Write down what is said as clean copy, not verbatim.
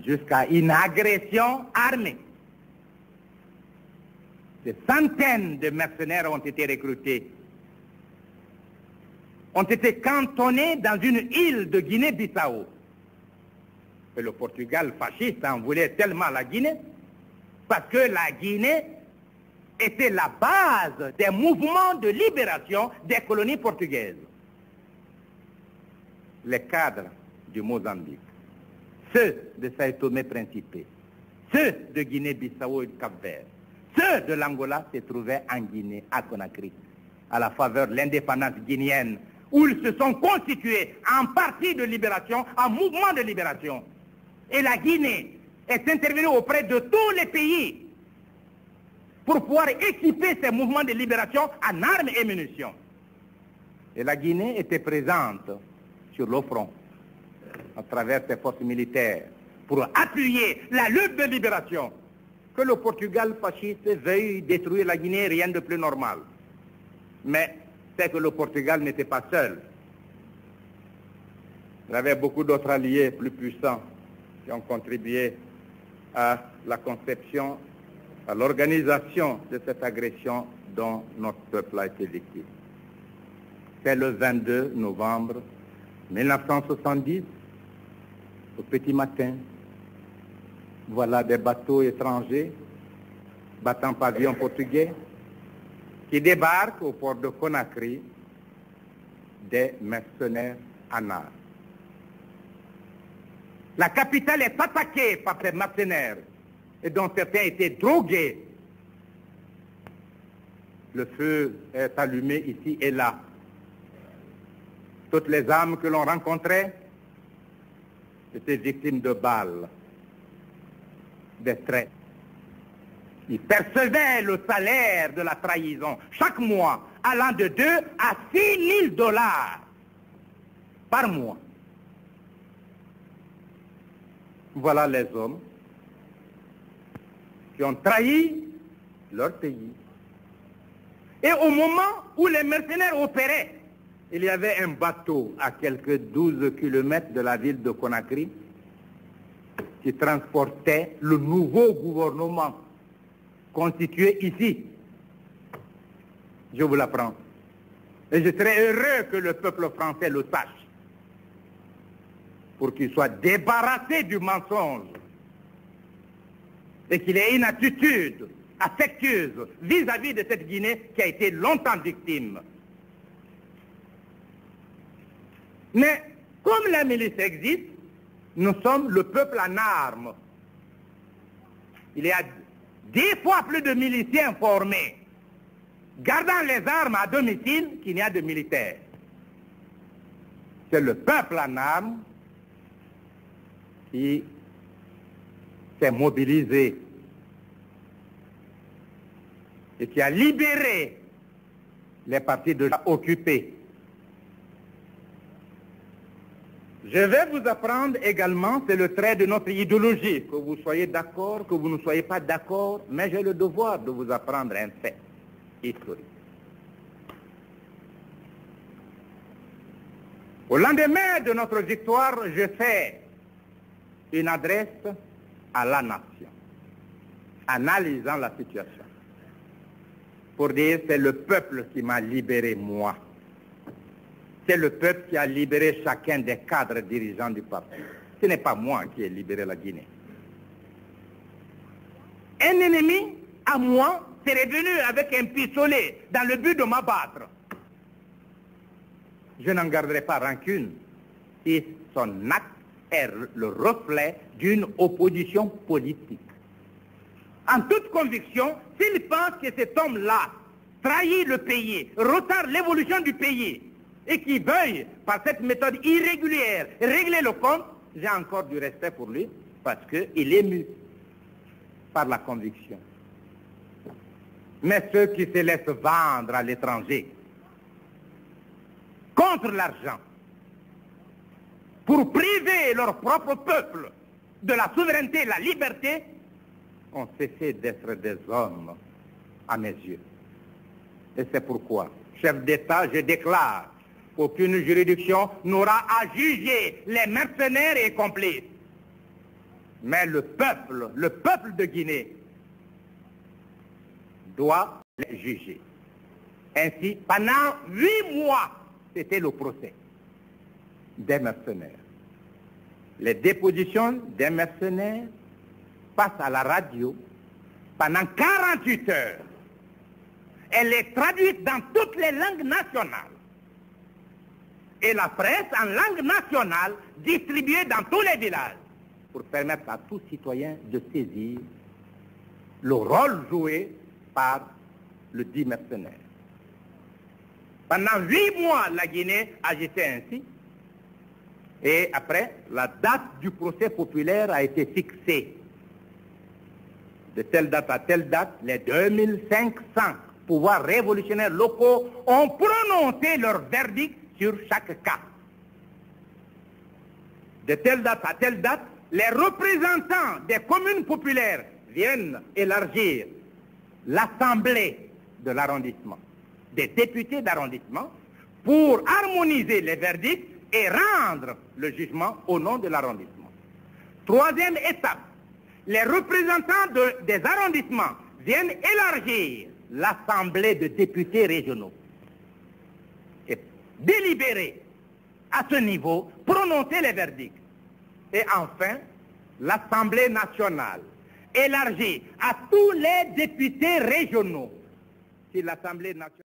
jusqu'à une agression armée. Des centaines de mercenaires ont été recrutés, ont été cantonnés dans une île de Guinée-Bissau. Et le Portugal fasciste en voulait tellement la Guinée, parce que la Guinée était la base des mouvements de libération des colonies portugaises. Les cadres du Mozambique, ceux de Sao Tomé-Principe, ceux de Guinée-Bissau et de Cap-Vert, ceux de l'Angola se trouvaient en Guinée, à Conakry, à la faveur de l'indépendance guinéenne, où ils se sont constitués en parti de libération, en mouvement de libération. Et la Guinée est intervenue auprès de tous les pays pour pouvoir équiper ces mouvements de libération en armes et munitions. Et la Guinée était présente sur le front, à travers ses forces militaires, pour appuyer la lutte de libération. Que le Portugal fasciste veuille détruire la Guinée, rien de plus normal. Mais c'est que le Portugal n'était pas seul. Il y avait beaucoup d'autres alliés plus puissants qui ont contribué à la conception, à l'organisation de cette agression dont notre peuple a été victime. C'est le 22 novembre 1970, au petit matin. Voilà des bateaux étrangers, battant pavillon portugais, qui débarquent au port de Conakry, des mercenaires en armes. La capitale est attaquée par ces mercenaires, et dont certains étaient drogués. Le feu est allumé ici et là. Toutes les âmes que l'on rencontrait étaient victimes de balles, des traits. Ils percevaient le salaire de la trahison chaque mois, allant de 2 à 6 000 $ par mois. Voilà les hommes qui ont trahi leur pays. Et au moment où les mercenaires opéraient, il y avait un bateau à quelques 12 kilomètres de la ville de Conakry qui transportait le nouveau gouvernement constitué ici. Je vous l'apprends. Et je serais heureux que le peuple français le sache, pour qu'il soit débarrassé du mensonge et qu'il ait une attitude affectueuse vis-à-vis de cette Guinée qui a été longtemps victime. Mais comme la milice existe, nous sommes le peuple en armes. Il y a 10 fois plus de miliciens formés, gardant les armes à domicile qu'il n'y a de militaires. C'est le peuple en armes qui s'est mobilisé et qui a libéré les parties déjà occupées. Je vais vous apprendre également, c'est le trait de notre idéologie, que vous soyez d'accord, que vous ne soyez pas d'accord, mais j'ai le devoir de vous apprendre un fait historique. Au lendemain de notre victoire, je fais une adresse à la nation, analysant la situation, pour dire c'est le peuple qui m'a libéré moi. C'est le peuple qui a libéré chacun des cadres dirigeants du parti. Ce n'est pas moi qui ai libéré la Guinée. Un ennemi, à moi, serait venu avec un pistolet dans le but de m'abattre. Je n'en garderai pas rancune si son acte est le reflet d'une opposition politique. En toute conviction, s'il pense que cet homme-là trahit le pays, retarde l'évolution du pays, et qui veuille, par cette méthode irrégulière, régler le compte, j'ai encore du respect pour lui, parce qu'il est ému par la conviction. Mais ceux qui se laissent vendre à l'étranger, contre l'argent, pour priver leur propre peuple de la souveraineté et la liberté, ont cessé d'être des hommes à mes yeux. Et c'est pourquoi, chef d'État, je déclare qu'aucune juridiction n'aura à juger les mercenaires et complices. Mais le peuple de Guinée doit les juger. Ainsi, pendant 8 mois, c'était le procès des mercenaires. Les dépositions des mercenaires passent à la radio pendant 48 heures. Elle est traduite dans toutes les langues nationales. Et la presse en langue nationale distribuée dans tous les villages pour permettre à tout citoyen de saisir le rôle joué par le dit mercenaire. Pendant 8 mois, la Guinée agissait ainsi. Et après, la date du procès populaire a été fixée. De telle date à telle date, les 2500 pouvoirs révolutionnaires locaux ont prononcé leur verdict sur chaque cas. De telle date à telle date, les représentants des communes populaires viennent élargir l'assemblée de l'arrondissement, des députés d'arrondissement, pour harmoniser les verdicts et rendre le jugement au nom de l'arrondissement. Troisième étape, les représentants des arrondissements viennent élargir l'assemblée de députés régionaux et délibérer à ce niveau, prononcer les verdicts. Et enfin, l'Assemblée nationale élargie à tous les députés régionaux. Si l'Assemblée nationale